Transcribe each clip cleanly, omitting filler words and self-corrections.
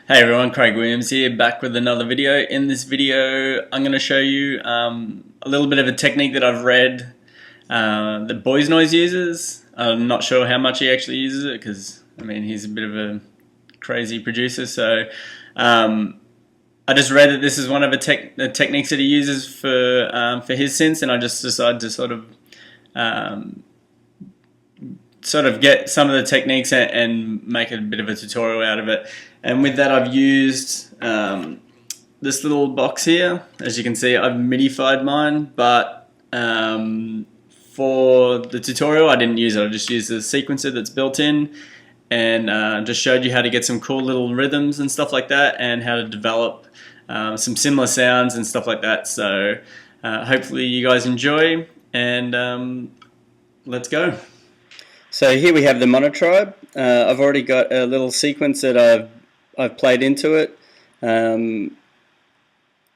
Hey everyone, Craig Williams here, back with another video. In this video, I'm going to show you a little bit of a technique that I've read that Noize uses. I'm not sure how much he actually uses it because, I mean, he's a bit of a crazy producer. So I just read that this is one of the techniques that he uses for his synths, and I just decided to sort of get some of the techniques and make a bit of a tutorial out of it. And with that, I've used this little box here. As you can see, I've midified mine, but for the tutorial I didn't use it. I just used the sequencer that's built in, and just showed you how to get some cool little rhythms and stuff like that, and how to develop some similar sounds and stuff like that. So hopefully you guys enjoy, and let's go. So here we have the Monotribe. I've already got a little sequence that I've played into it, and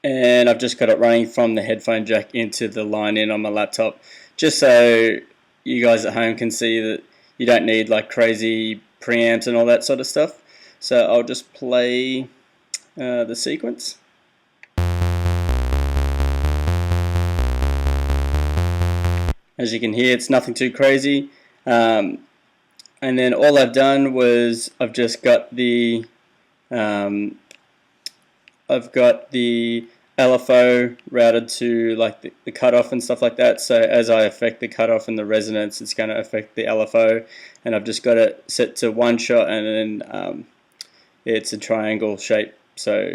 I've just got it running from the headphone jack into the line in on my laptop, just so you guys at home can see that you don't need like crazy preamps and all that sort of stuff. So I'll just play the sequence. As you can hear, it's nothing too crazy. And then all I've done was I've just got the LFO routed to like the cutoff and stuff like that. So as I affect the cutoff and the resonance, it's going to affect the LFO, and I've just got it set to one shot, and then it's a triangle shape. So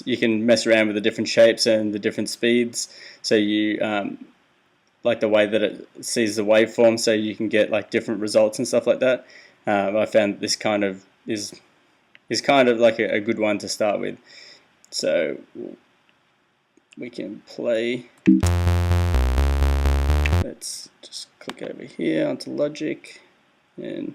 you can mess around with the different shapes and the different speeds. So you like the way that it sees the waveform, so you can get like different results and stuff like that. I found this kind of is kind of like a good one to start with. So we can play. Let's just click over here onto Logic, and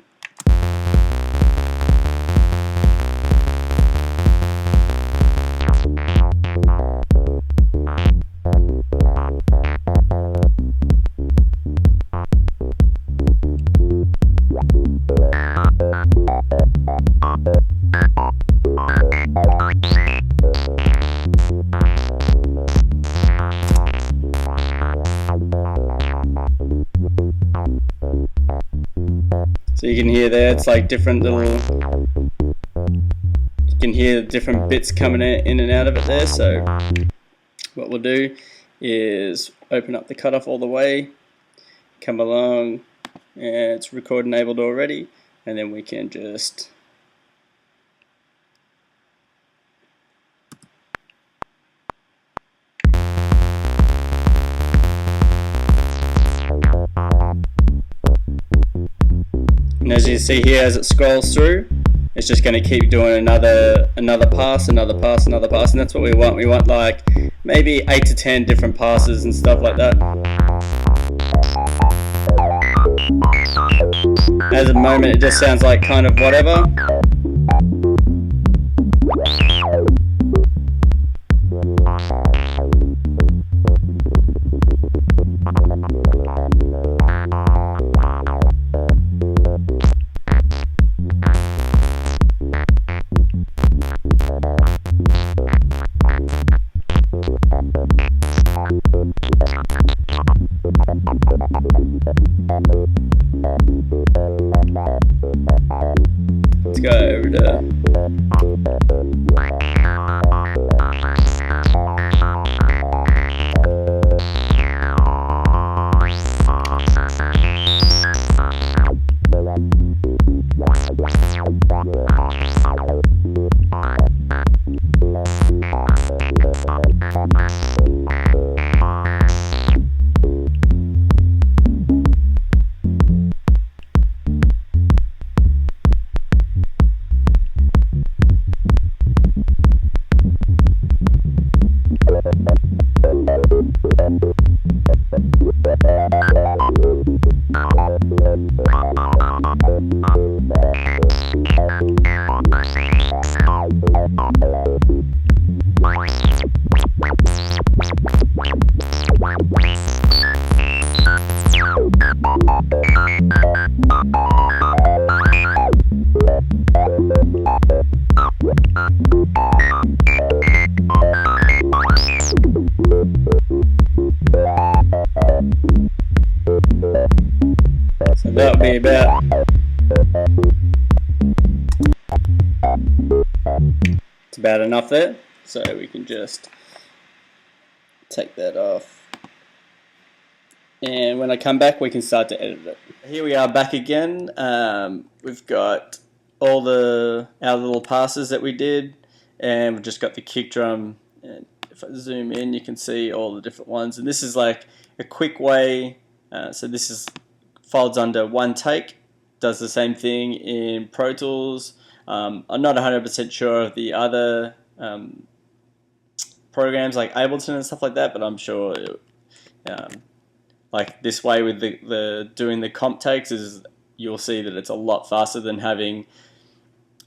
so you can hear there, it's like different little, you can hear different bits coming in and out of it there. So what we'll do is open up the cutoff all the way, come along, and it's record enabled already, and then we can just and as you see here, as it scrolls through, it's just going to keep doing another pass, another pass, another pass, and that's what we want. We want like maybe 8 to 10 different passes and stuff like that. At the moment, it just sounds like kind of whatever. Let's go over to that'll be about. It's about enough there, so we can just take that off. And when I come back, we can start to edit it. Here we are back again. We've got all our little passes that we did, and we've just got the kick drum. And if I zoom in, you can see all the different ones. And this is like a quick way. So this folds under one take. Does the same thing in Pro Tools. I'm not 100% sure of the other programs like Ableton and stuff like that, but I'm sure like this way with the doing the comp takes you'll see that it's a lot faster than having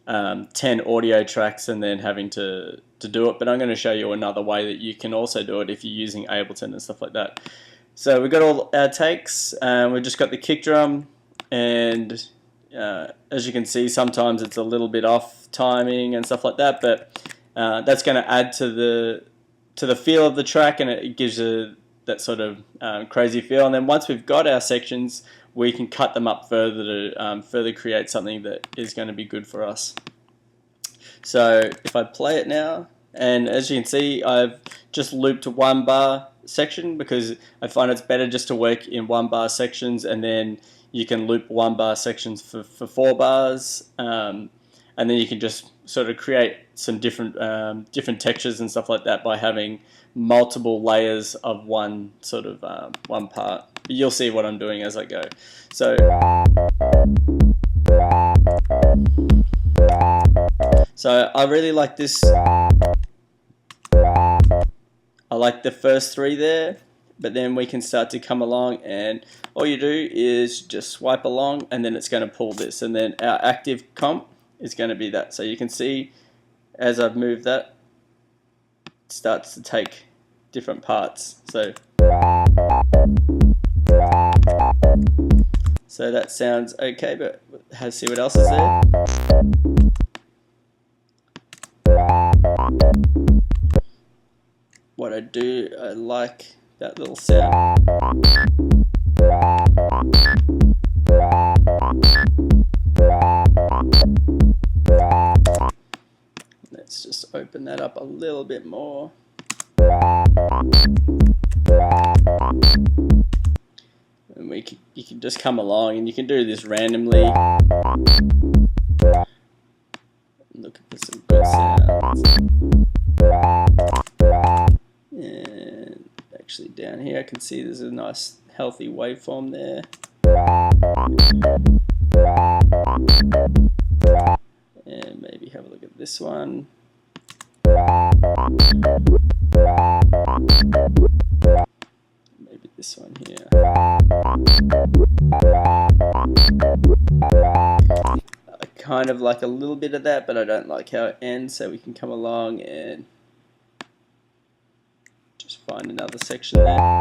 10 audio tracks and then having to do it. But I'm going to show you another way that you can also do it if you're using Ableton and stuff like that. So we've got all our takes. We've just got the kick drum, and as you can see, sometimes it's a little bit off timing and stuff like that, but that's going to add to the feel of the track, and it gives you that sort of crazy feel. And then once we've got our sections, we can cut them up further to further create something that is going to be good for us. So if I play it now, and as you can see, I've just looped one bar section because I find it's better just to work in one bar sections, and then you can loop one bar sections for 4 bars, and then you can just sort of create some different textures and stuff like that by having multiple layers of one sort of one part. But you'll see what I'm doing as I go. So I really like this. I like the first 3 there, but then we can start to come along, and all you do is just swipe along, and then it's going to pull this, and then our active comp is going to be that. So you can see as I've moved that, it starts to take different parts. So that sounds okay, but let's see what else is there. What I do, I like that little sound. Let's just open that up a little bit more. And you can just come along, and you can do this randomly. Looking for some good sounds. And actually down here I can see there's a nice healthy waveform there. And maybe have a look at this one. Maybe this one here. I kind of like a little bit of that, but I don't like how it ends, so we can come along and just find another section there.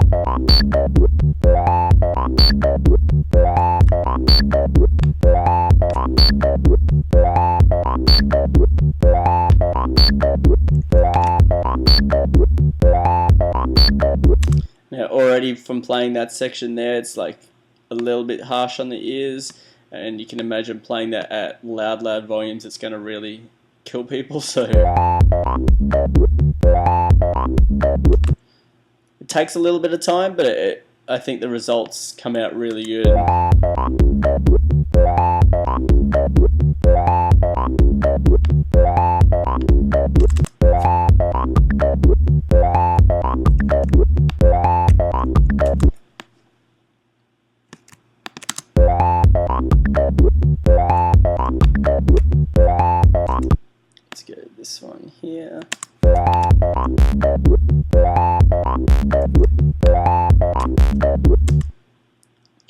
Now already from playing that section there, it's like a little bit harsh on the ears, and you can imagine playing that at loud volumes, it's going to really kill people. So it takes a little bit of time, but I think the results come out really good. Let's go to this one here.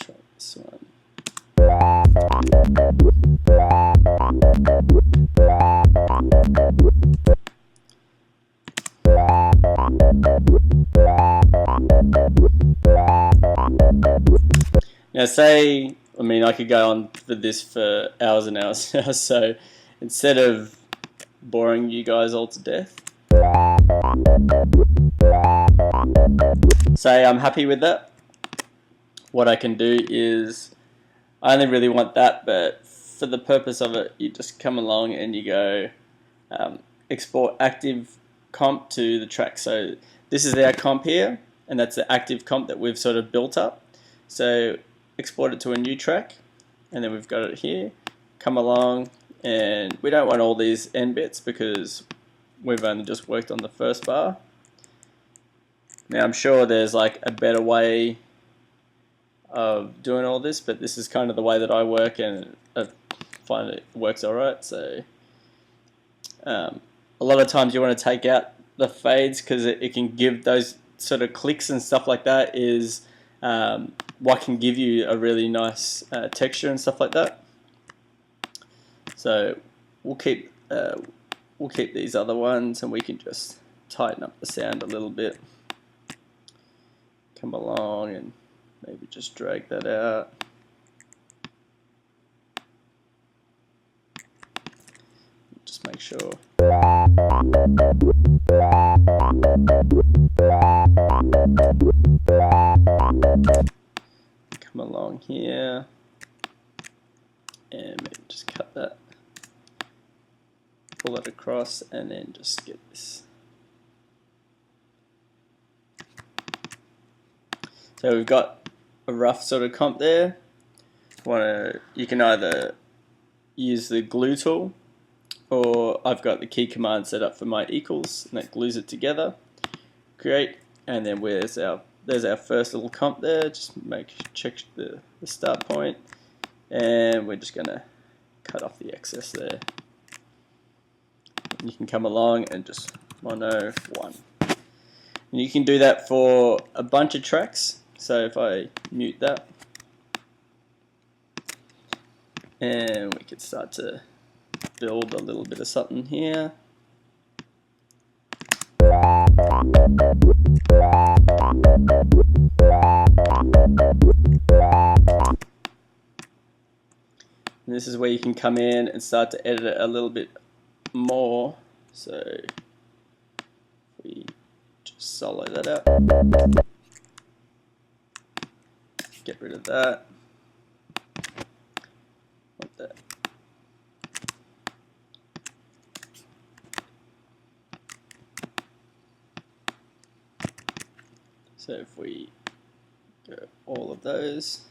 Try this one. Now say, I mean, I could go on for this for hours and hours now, so instead of boring you guys all to death, say I'm happy with that, what I can do is I only really want that, but for the purpose of it, you just come along and you go export active comp to the track. So this is our comp here, and that's the active comp that we've sort of built up. So export it to a new track, and then we've got it here. Come along, and we don't want all these end bits because we've only just worked on the first bar. Now I'm sure there's like a better way of doing all this, but this is kind of the way that I work, and I find it works alright. So a lot of times you want to take out the fades because it can give those sort of clicks and stuff like that is what can give you a really nice texture and stuff like that. So we'll keep these other ones, and we can just tighten up the sound a little bit. Come along and maybe just drag that out. Just make sure. Come along here and maybe just cut that, pull that across, and then just get this. So we've got a rough sort of comp there. You can either use the glue tool, or I've got the key command set up for my equals, and that glues it together. Create, and then there's our first little comp there. Just check the start point, and we're just gonna cut off the excess there. And you can come along and just mono 1. And you can do that for a bunch of tracks. So if I mute that, and we could start to build a little bit of something here. And this is where you can come in and start to edit it a little bit more. So we just solo that out. Get rid of that. Want that. So if we go all of those.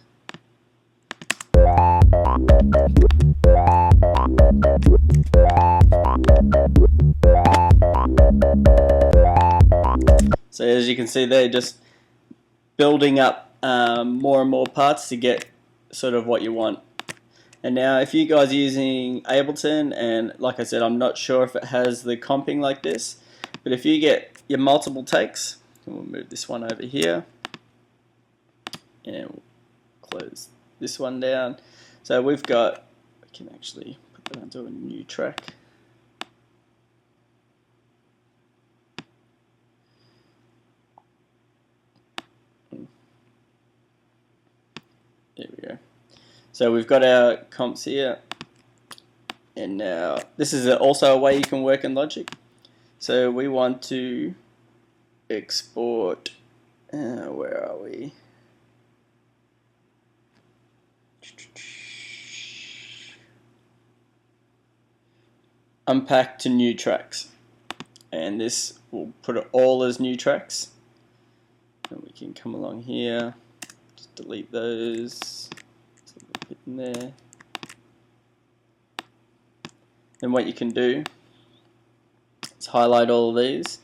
So as you can see there, just building up more and more parts to get sort of what you want. And now if you guys are using Ableton, and like I said, I'm not sure if it has the comping like this, but if you get your multiple takes, and we'll move this one over here, and we'll close this one down. So we can actually put that onto a new track. There we go. So we've got our comps here, and now this is also a way you can work in Logic. So we want to export, where are we? Unpack to new tracks, and this will put it all as new tracks, and we can come along here, just delete those. In there. Then what you can do is highlight all of these,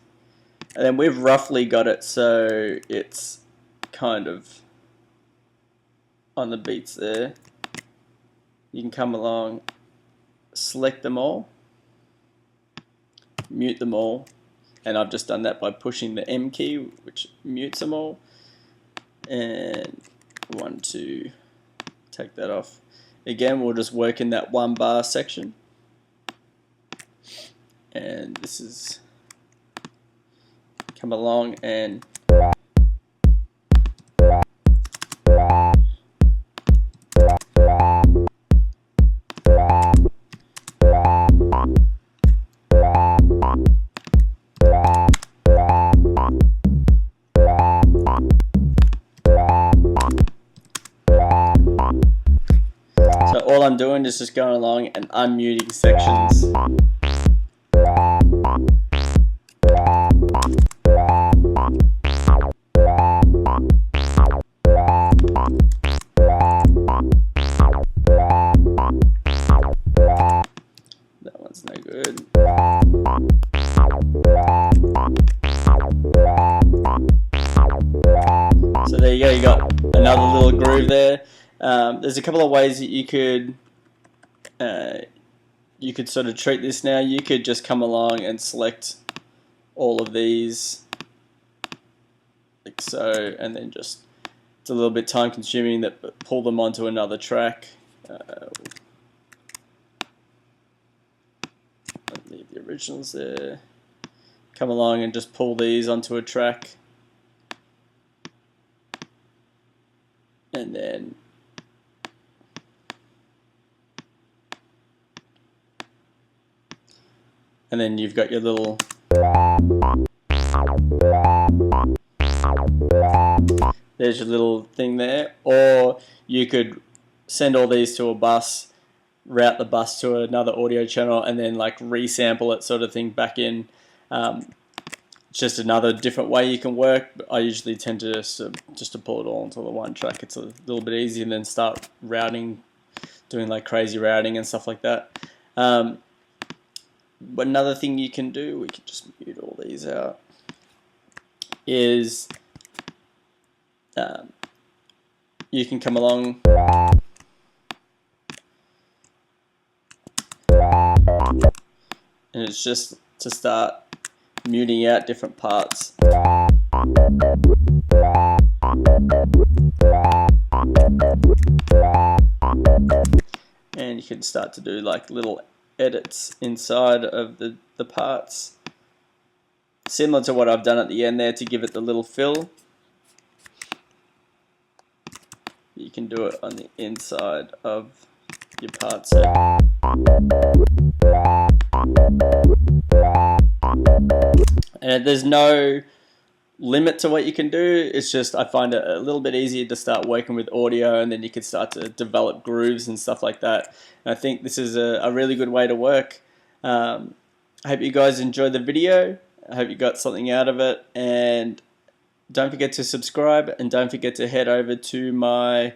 and then we've roughly got it so it's kind of on the beats there. You can come along, select them all, mute them all, and I've just done that by pushing the M key, which mutes them all, and 1, 2, take that off. Again, we'll just work in that 1 bar section, and this is come along and all I'm doing is just going along and unmuting sections. That one's no good. So there you go, you got another little groove there. There's a couple of ways that you could sort of treat this now. You could just come along and select all of these like so, and then just, it's a little bit time consuming, that pull them onto another track. Leave the originals there. Come along and just pull these onto a track. And then you've got your little there's your little thing there. Or you could send all these to a bus, route the bus to another audio channel, and then like resample it, sort of thing, back in. It's just another different way you can work. But I usually tend to just to pull it all into the one track. It's a little bit easier, and then start routing, doing like crazy routing and stuff like that. But another thing you can do, we can just mute all these out, is you can come along and it's just to start muting out different parts. And you can start to do like little edits inside of the parts, similar to what I've done at the end there to give it the little fill. You can do it on the inside of your parts there. And there's no limit to what you can do. It's just, I find it a little bit easier to start working with audio, and then you can start to develop grooves and stuff like that. And I think this is a really good way to work. I hope you guys enjoyed the video. I hope you got something out of it, and don't forget to subscribe, and don't forget to head over to my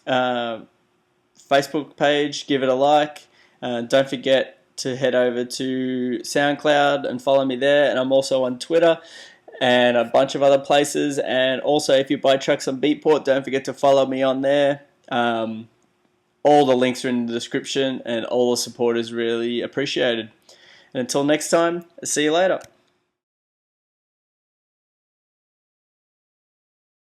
Facebook page, give it a like. Don't forget to head over to SoundCloud and follow me there, and I'm also on Twitter and a bunch of other places. And also, if you buy tracks on Beatport, don't forget to follow me on there. All the links are in the description, and all the support is really appreciated. And until next time, see you later.